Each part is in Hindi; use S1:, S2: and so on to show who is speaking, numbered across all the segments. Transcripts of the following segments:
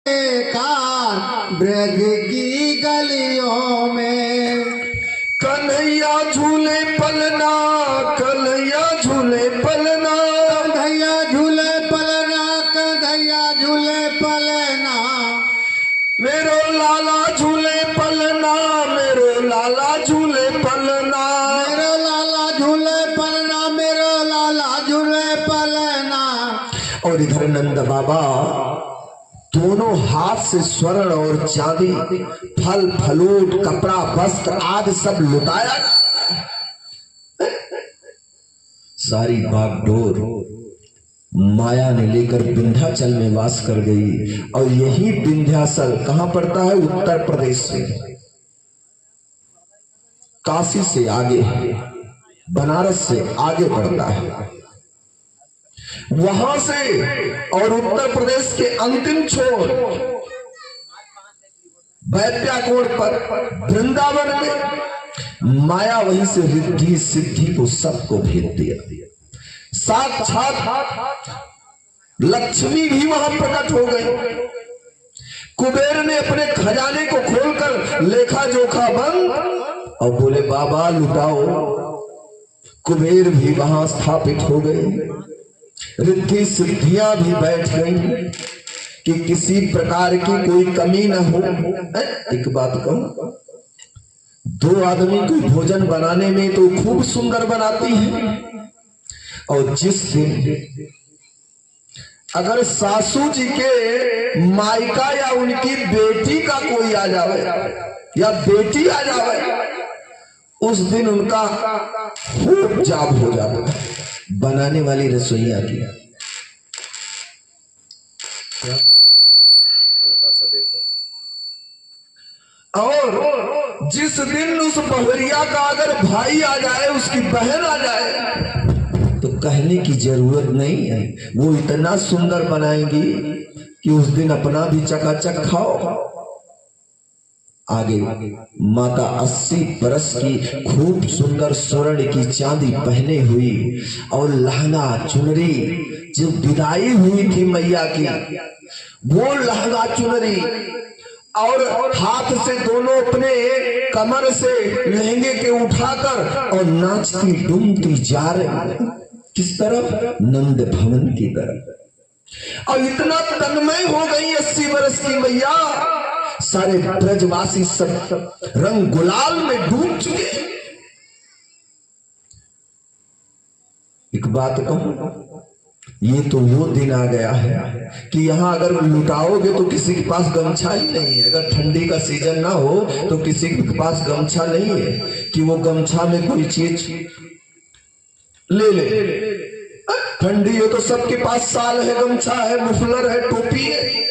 S1: कार ब्रज की गलियों में
S2: कन्हैया झूले पलना, कन्हैया झूले पलना,
S1: कन्हैया झूले पलना, कन्हैया झूले पलना,
S2: मेरो लाला झूले पलना, मेरो लाला झूले पलना,
S1: मेरो लाला झूले पलना, मेरो लाला झूले पलना।
S2: और इधर नंद बाबा दोनों हाथ से स्वर्ण और चांदी, फल फलूट, कपड़ा, वस्त्र आदि सब लुटाया। सारी बागडोर माया ने लेकर विंध्याचल में वास कर गई। और यही विंध्याचल कहां पड़ता है? उत्तर प्रदेश में, काशी से आगे, बनारस से आगे पड़ता है। वहां से और उत्तर प्रदेश के अंतिम छोर वैद्याकोट पर वृंदावन में माया वहीं से रिद्धि सिद्धि को सबको भेज दिया। साक्षात लक्ष्मी भी वहां प्रकट हो गई। कुबेर ने अपने खजाने को खोलकर लेखा जोखा बंद और बोले बाबा लुटाओ। कुबेर भी वहां स्थापित हो गए। रिद्धि सिद्धियां भी बैठ गई कि किसी प्रकार की कोई कमी न हो। एक बात कहूं, दो आदमी को भोजन बनाने में तो खूब सुंदर बनाती है, और जिस दिन अगर सासू जी के मायका या उनकी बेटी का कोई आ जावे या बेटी आ जावे, उस दिन उनका खूब जाप हो जाता है बनाने वाली रसोइया की। हल्का सा देखो। और जिस दिन उस बहुरिया का अगर भाई आ जाए, उसकी बहन आ जाए, तो कहने की जरूरत नहीं है। वो इतना सुंदर बनाएंगी कि उस दिन अपना भी चकाचक खाओ। आगे माता 80 बरस की खूब सुंदर स्वर्ण की चांदी पहने हुई और लहंगा चुनरी जो विदाई हुई थी मैया की, वो लहंगा चुनरी और हाथ से दोनों अपने कमर से लहंगे के उठाकर और नाचती डूमती जा रही। किस तरफ? नंद भवन की तरफ। और इतना तन्मय हो गई 80 बरस की मैया, सारे ब्रजवासी सब रंग गुलाल में डूब चुके। एक बात कहूं, ये तो वो दिन आ गया है कि यहां अगर लुटाओगे तो किसी के पास गमछा ही नहीं है। अगर ठंडी का सीजन ना हो तो किसी के पास गमछा नहीं है कि वो गमछा में कोई चीज ले ले। ठंडी हो तो सबके पास साल है, गमछा है, मुफलर है, टोपी है।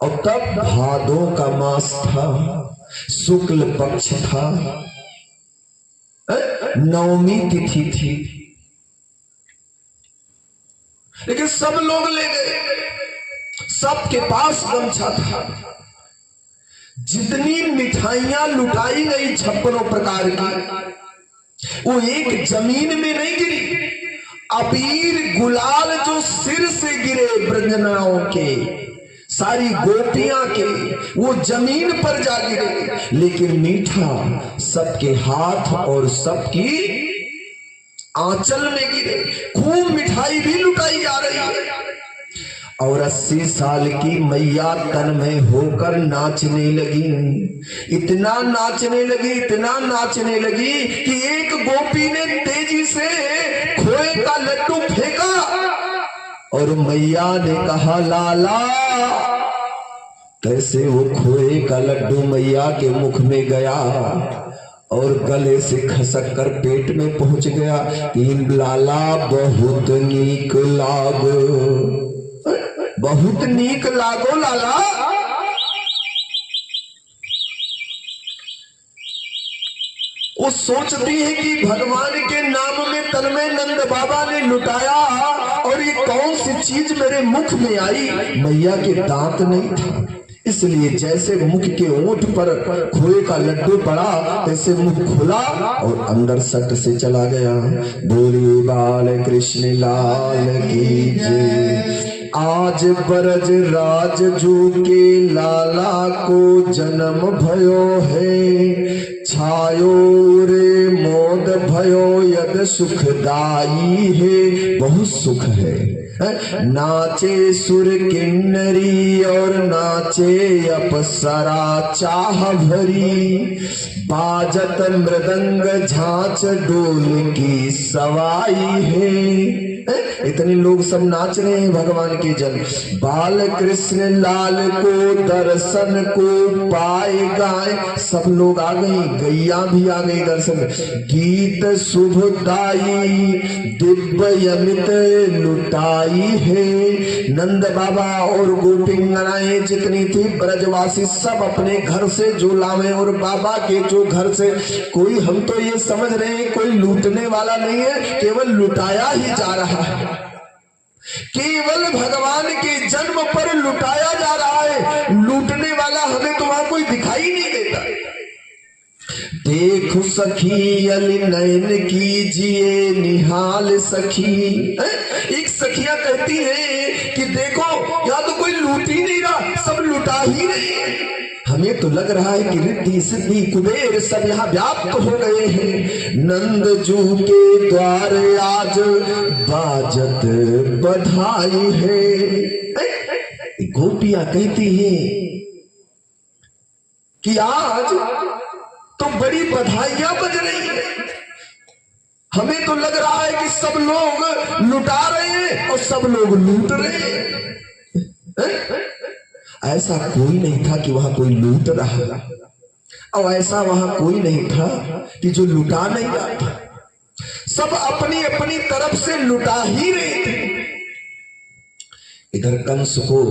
S2: और तब भादों का मास था, शुक्ल पक्ष था, नवमी तिथि थी, लेकिन सब लोग ले गए। सबके पास गमछा था। जितनी मिठाइयां लुटाई गई 56 प्रकार की, वो एक जमीन में नहीं गिरी। अबीर गुलाल जो सिर से गिरे ब्रजनाओं के, सारी गोपियां के, वो जमीन पर जा गिरे। लेकिन मीठा सबके हाथ और सबकी आंचल में गिरे। खूब मिठाई भी लुटाई जा रही है। और 80 साल की मैया तन्मय होकर नाचने लगी। इतना नाचने लगी, इतना नाचने लगी कि एक गोपी ने तेजी से खोए का लड्डू फेंका और मैया ने कहा लाला। कैसे वो खोए का लड्डू मैया के मुख में गया और गले से खसक कर पेट में पहुंच गया। लाला बहुत नीक लागो, बहुत नीक लागो लाला। वो सोचती है कि भगवान के नाम में तन्मय नंद बाबा ने लुटाया और ये कौन सी चीज मेरे मुख में आई। मैया के दांत नहीं था, इसलिए जैसे मुख के ओंठ पर खोए का लड्डू पड़ा, तैसे मुख खुला और अंदर सट से चला गया। बोलिए बाल कृष्ण लाल की जय। आज बरज राज जू के लाला को जन्म भयो है, छायो रे मोद भयो यद सुखदाई है। बहुत सुख है। नाचे सुर किन्नरी और नाचे अप्सरा चाह भरी, बाजत मृदंग झांच डोल की सवाई है। इतने लोग सब नाच रहे हैं भगवान के जन्म। बाल कृष्ण लाल को दर्शन को पाए गाए, सब लोग आ गए, गैया भी आ गई दर्शन। गीत शुभदाई दिव्य अमित लुटाई है। नंद बाबा और गोपिंगनाएं जितनी थी ब्रजवासी सब अपने घर से जो लावे, और बाबा के जो घर से कोई, हम तो ये समझ रहे हैं कोई लूटने वाला नहीं है, केवल लुटाया ही जा रहा है। केवल भगवान के जन्म पर लुटाया जा रहा है, लूटने वाला हमें तो वहां कोई दिखाई नहीं देता। देखो सखी अली नयन कीजिए निहाल सखी। एक सखियां कहती हैं कि देखो यहाँ तो कोई लूट ही नहीं रहा, सब लुटा ही रहे हैं। हमें तो लग रहा है कि रिद्धि सिद्धि कुबेर सब यहाँ व्याप्त हो गए हैं। नंद जू के द्वार आज बाजत बधाई है। गोपियां कहती हैं कि आज तो बड़ी बधाइयां बज रही है। हमें तो लग रहा है कि सब लोग लुटा रहे हैं और सब लोग लूट रहे हैं। ऐसा कोई नहीं था कि वहां कोई लूट रहा, और ऐसा वहां कोई नहीं था कि जो लुटा नहीं रहा था। सब अपनी अपनी तरफ से लुटा ही रहे थे। इधर कंस को